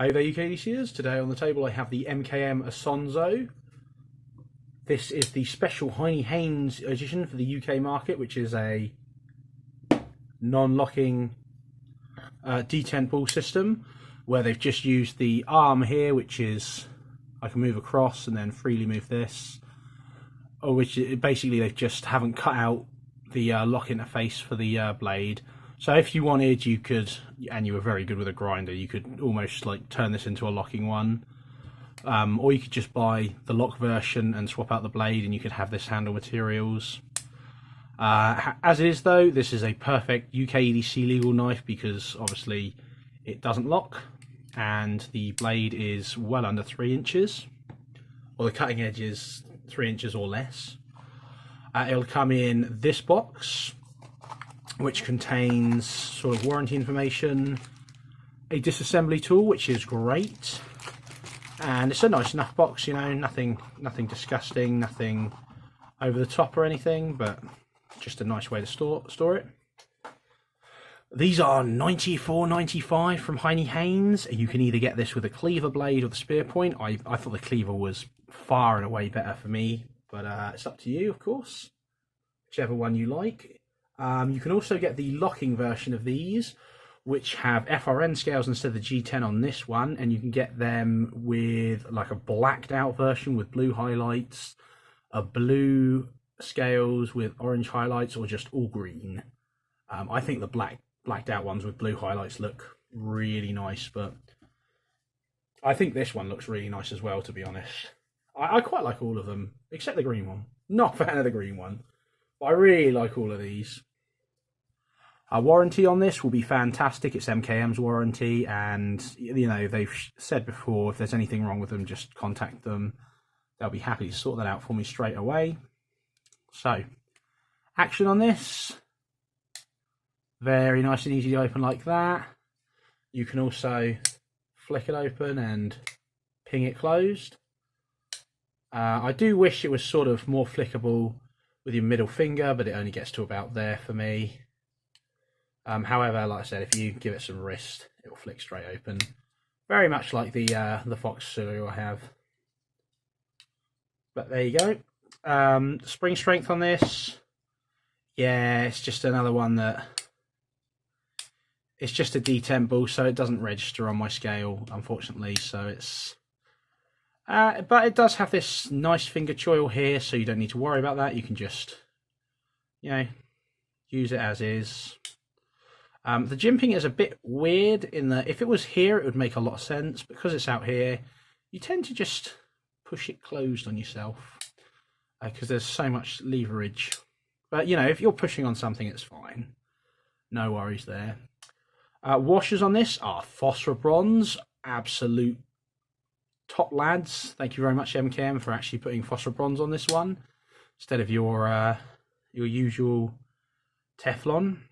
Hey there UKDCers, today on the table I have the MKM Isonzo. This is the special Heine Haynes edition for the UK market, which is a non-locking detent ball system, where they've just used the arm here, which is I can move across and then freely move this, or which basically they just haven't cut out the lock interface for the blade. So if you wanted, you could, and you were very good with a grinder, you could almost like turn this into a locking one. Or you could just buy the lock version and swap out the blade and you could have this handle materials. As it is though, this is a perfect UK EDC legal knife because obviously it doesn't lock and the blade is well under 3 inches. Or the cutting edge is 3 inches or less. It'll come in this box, which contains sort of warranty information, a disassembly tool, which is great, and it's a nice enough box, you know, nothing disgusting, nothing over the top or anything, but just a nice way to store it. These are $94.95 from Heine Haynes. You can either get this with a cleaver blade or the spear point. I thought the cleaver was far and away better for me, but it's up to you, of course, whichever one you like. You can also get the locking version of these, which have FRN scales instead of the G10 on this one, and you can get them with like a blacked out version with blue highlights, a blue scales with orange highlights, or just all green. I think the blacked out ones with blue highlights look really nice, but I think this one looks really nice as well, to be honest. I quite like all of them, except the green one. Not a fan of the green one, but I really like all of these. Warranty on this will be fantastic. It's MKM's warranty, and you know they've said before if there's anything wrong with them, just contact them. They'll be happy to sort that out for me straight away. So, action on this. Very nice and easy to open like that. You can also flick it open and ping it closed. I do wish it was sort of more flickable with your middle finger, but it only gets to about there for me. However, like I said, if you give it some wrist, it will flick straight open. Very much like the Fox cereal I have. But there you go. Spring strength on this. Yeah, it's just another one that... It's just a detent ball, so it doesn't register on my scale, unfortunately. So it's... but it does have this nice finger choil here, so you don't need to worry about that. You can just, you know, use it as is. The jimping is a bit weird in that if it was here, it would make a lot of sense. Because it's out here, you tend to just push it closed on yourself because there's so much leverage. But, you know, if you're pushing on something, it's fine. No worries there. Washers on this are phosphor bronze. Absolute top lads. Thank you very much, MKM, for actually putting phosphor bronze on this one instead of your usual Teflon.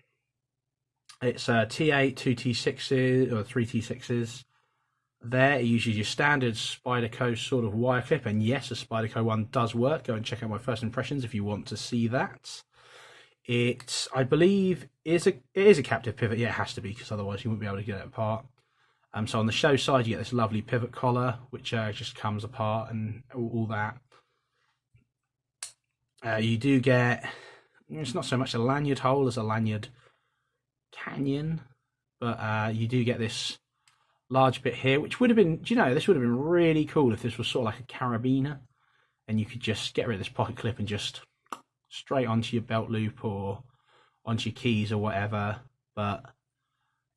It's T8, 2 T6s, or 3 T6s. There, it uses your standard Spyderco sort of wire clip, and yes, a Spyderco one does work. Go and check out my first impressions if you want to see that. It, I believe, it is a captive pivot. Yeah, it has to be, because otherwise you wouldn't be able to get it apart. So on the show side, you get this lovely pivot collar, which just comes apart and all that. You do get, it's not so much a lanyard hole as a lanyard canyon, but you do get this large bit here, which would have been, do you know, this would have been really cool if this was sort of like a carabiner, and you could just get rid of this pocket clip and just straight onto your belt loop or onto your keys or whatever. But,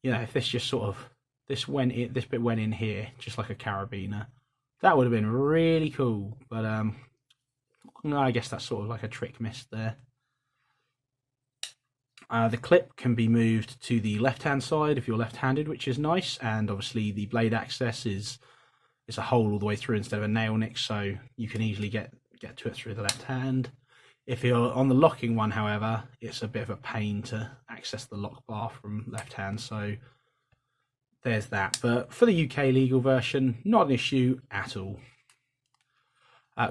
you know, if this just sort of, this bit went in here, just like a carabiner, that would have been really cool. But I guess that's sort of like a trick missed there. The clip can be moved to the left-hand side if you're left-handed, which is nice, and obviously the blade access is a hole all the way through instead of a nail nick, so you can easily get to it through the left hand. If you're on the locking one, however, it's a bit of a pain to access the lock bar from left hand, so there's that. But for the UK legal version, not an issue at all.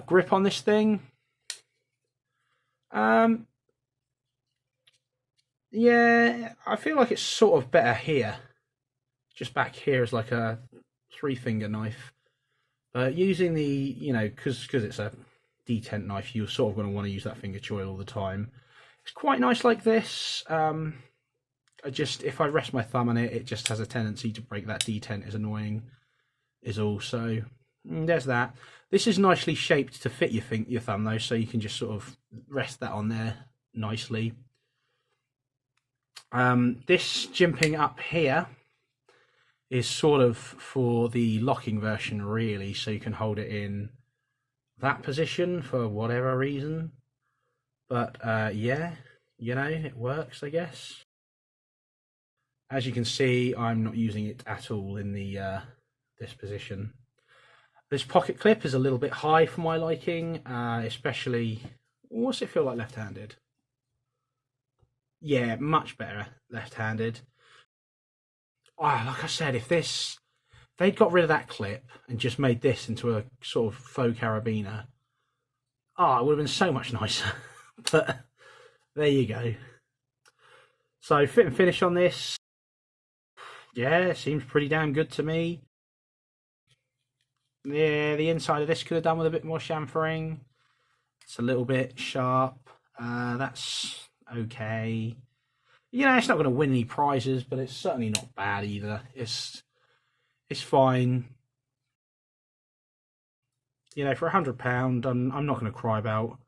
Grip on this thing. Yeah, I feel like it's sort of better here. Just back here is like a 3-finger knife. But using the, you know, because it's a detent knife, you're sort of going to want to use that finger choil all the time. It's quite nice like this. If I rest my thumb on it, it just has a tendency to break. That detent is annoying, is all. So there's that. This is nicely shaped to fit your thumb though, so you can just sort of rest that on there nicely. This jimping up here is sort of for the locking version really, so you can hold it in that position for whatever reason. But yeah, you know, it works, I guess. As you can see, I'm not using it at all in the this position. This pocket clip is a little bit high for my liking, especially, what's it feel like left-handed? Yeah, much better left-handed. Like I said, if they'd got rid of that clip and just made this into a sort of faux carabiner, it would have been so much nicer. But there you go. So fit and finish on this, yeah, seems pretty damn good to me. Yeah, the inside of this could have done with a bit more chamfering. It's a little bit sharp. That's okay. You know, it's not going to win any prizes, but it's certainly not bad either. It's fine. You know, for £100, I'm not going to cry about.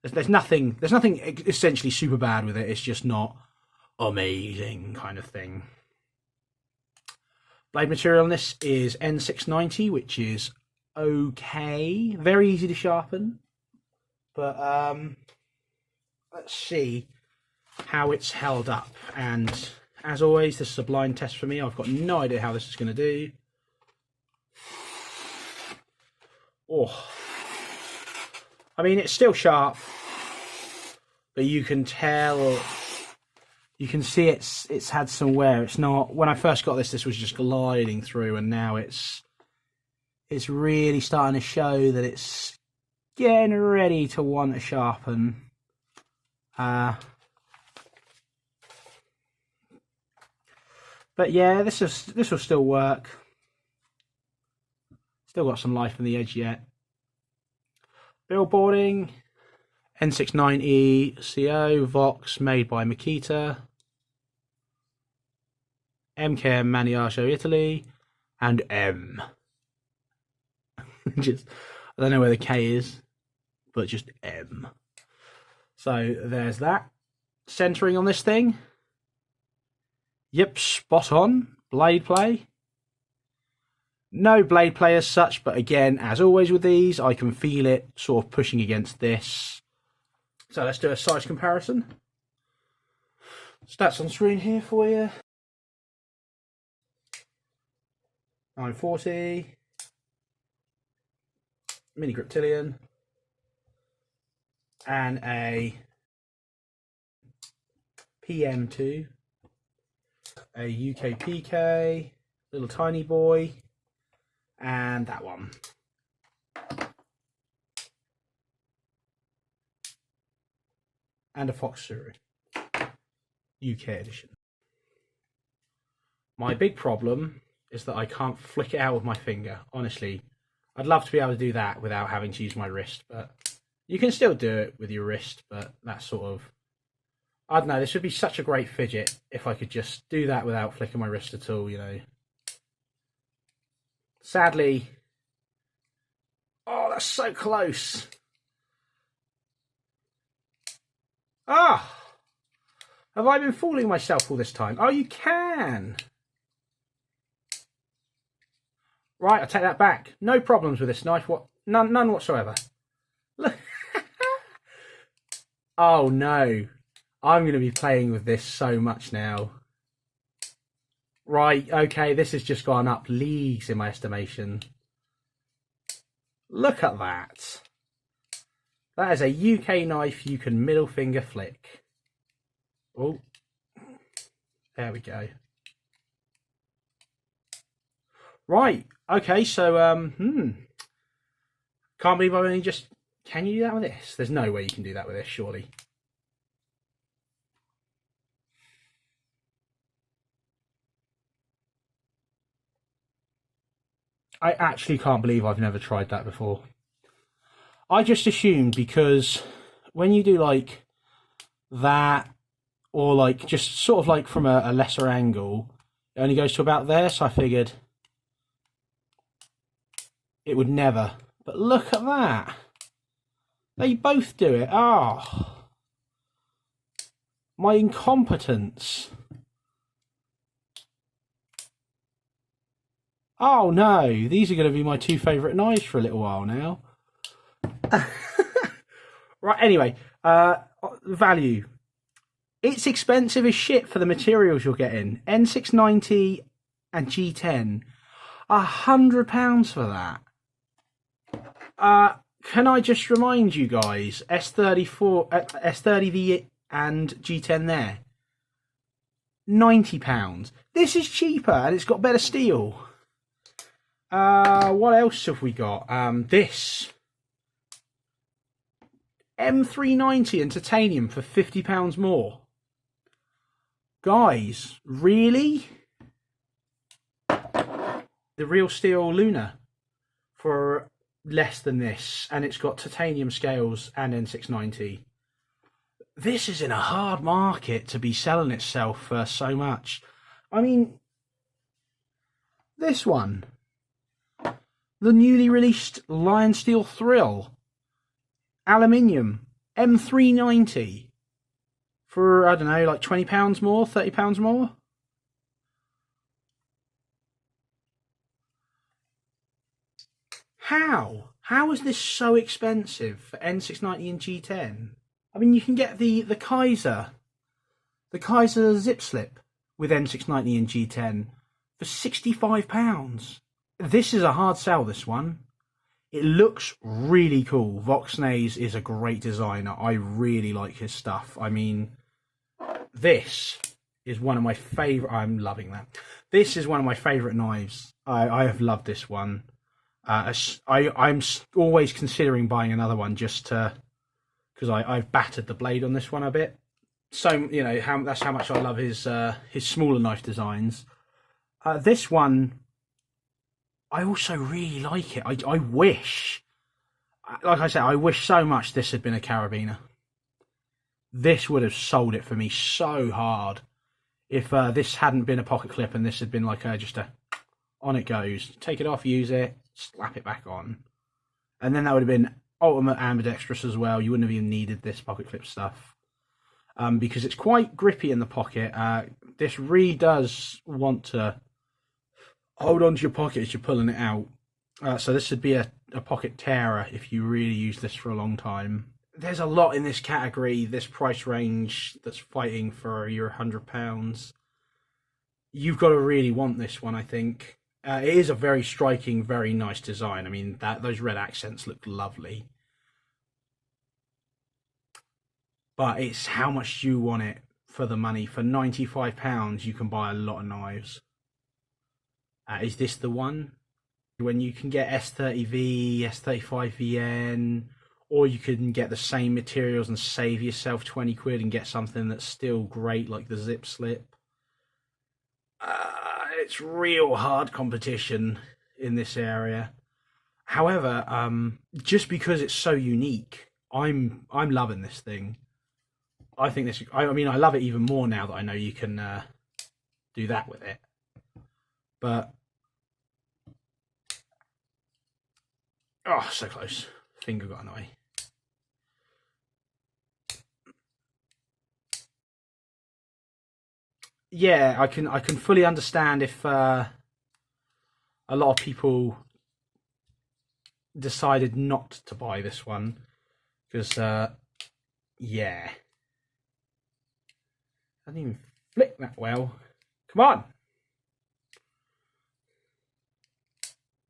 There's nothing essentially super bad with it. It's just not amazing kind of thing. Blade material on this is N690, which is okay. Very easy to sharpen. But let's see how it's held up. And as always, this is a blind test for me. I've got no idea how this is going to do. Oh, I mean, it's still sharp, but you can tell, you can see it's had some wear. It's not, when I first got this was just gliding through, and now it's really starting to show that it's getting ready to want to sharpen. But yeah, this will still work. Still got some life on the edge yet. Billboarding, N690 CO Vox, made by Makita, MKM Isonzo, Italy, and M. I don't know where the K is, but just M. So there's that. Centering on this thing. Yep, spot on. Blade play. No blade play as such, but again, as always with these, I can feel it sort of pushing against this. So let's do a size comparison. Stats on screen here for you. 940. Mini Griptilian. And a PM2. A UK PK. Little tiny boy. And that one. And a Fox Suru. UK edition. My big problem is that I can't flick it out with my finger. Honestly, I'd love to be able to do that without having to use my wrist, but you can still do it with your wrist, but that's sort of, I don't know, this would be such a great fidget if I could just do that without flicking my wrist at all, you know. Sadly, oh, that's so close. Have I been fooling myself all this time? Oh, you can. Right, I take that back. No problems with this knife. What? None whatsoever. Look. Oh no. I'm going to be playing with this so much now. Right, okay, this has just gone up leagues in my estimation. Look at that. That is a UK knife you can middle finger flick. Oh, there we go. Right, okay, so, can't believe I've only just, can you do that with this? There's no way you can do that with this, surely. I actually can't believe I've never tried that before. I just assumed because when you do like that, or like just sort of like from a lesser angle, it only goes to about there, so I figured it would never. But look at that. They both do it. Oh, my incompetence. Oh no, these are going to be my two favourite knives for a little while now. Right, anyway, value. It's expensive as shit for the materials you're getting. N690 and G10. £100 for that. Can I just remind you guys, S30V and G10 there, £90. This is cheaper and it's got better steel. What else have we got? This M390 and titanium for £50 more. Guys, really? The real steel Luna for less than this, and it's got titanium scales and N690. This is in a hard market to be selling itself for so much. I mean, this one, the newly released Lion Steel Thrill, aluminium, M390, for, I don't know, like £20 more, £30 more. How is this so expensive for N690 and G10? I mean, you can get the Kaiser zip slip with N690 and G10 for £65. This is a hard sell, this one. It looks really cool. Voxnays is a great designer. I really like his stuff. I mean, this is one of my favourite... I'm loving that. This is one of my favourite knives. I have loved this one. I'm always considering buying another one just to... because I've battered the blade on this one a bit. So, you know, that's how much I love his smaller knife designs. This one, I also really like it. I wish, like I said, I wish so much this had been a carabiner. This would have sold it for me so hard. If this hadn't been a pocket clip and this had been like just a, on it goes, take it off, use it, slap it back on. And then that would have been ultimate ambidextrous as well. You wouldn't have even needed this pocket clip stuff. Because it's quite grippy in the pocket. This really does want to hold onto your pocket as you're pulling it out. So this would be a pocket tearer if you really use this for a long time. There's a lot in this category, this price range, that's fighting for your £100. You've got to really want this one, I think. It is a very striking, very nice design. I mean, those red accents look lovely. But it's how much do you want it for the money. For £95, you can buy a lot of knives. Is this the one? When you can get S30V, S35VN, or you can get the same materials and save yourself 20 quid and get something that's still great, like the zip slip. It's real hard competition in this area. However, just because it's so unique, I'm loving this thing. I think this. I mean, I love it even more now that I know you can do that with it. But oh, so close. Finger got an eye. Yeah, I can fully understand if a lot of people decided not to buy this one, because yeah, doesn't even flick that well. Come on,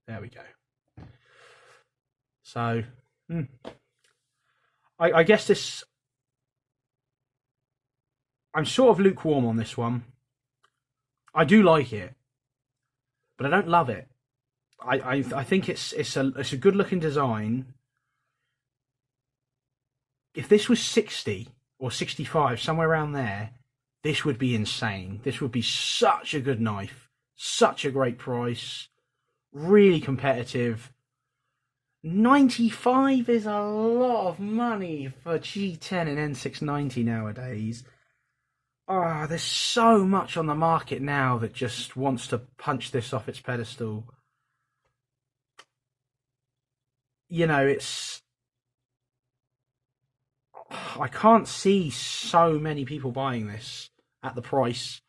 there we go. So I guess this, I'm sort of lukewarm on this one. I do like it, but I don't love it. I think it's a good looking design. If this was 60 or 65, somewhere around there, this would be insane. This would be such a good knife, such a great price. really competitive. 95 is a lot of money for G10 and N690 nowadays. Ah, there's so much on the market now that just wants to punch this off its pedestal. You know, I can't see so many people buying this at the price.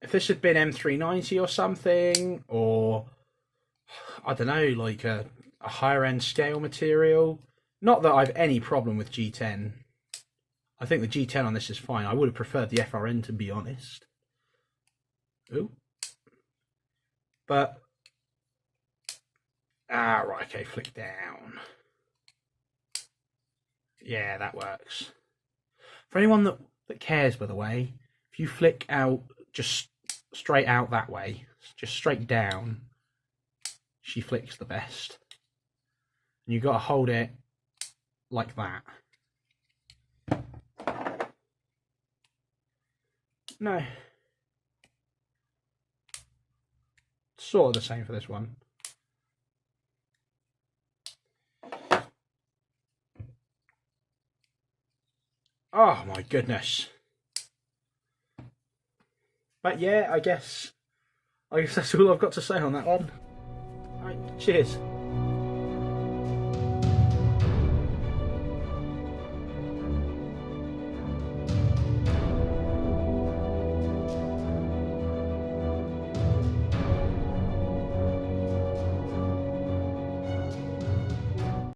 If this had been M390 or something, or I don't know, like a higher end scale material, not that I've any problem with G10. I think the G10 on this is fine. I would have preferred the FRN, to be honest. Ooh. But, right, okay, flick down. Yeah, that works. For anyone that cares, by the way, if you flick out just straight out that way, just straight down, she flicks the best. And you've got to hold it like that. No. Sort of the same for this one. Oh my goodness. But yeah, I guess that's all I've got to say on that one. Alright, cheers.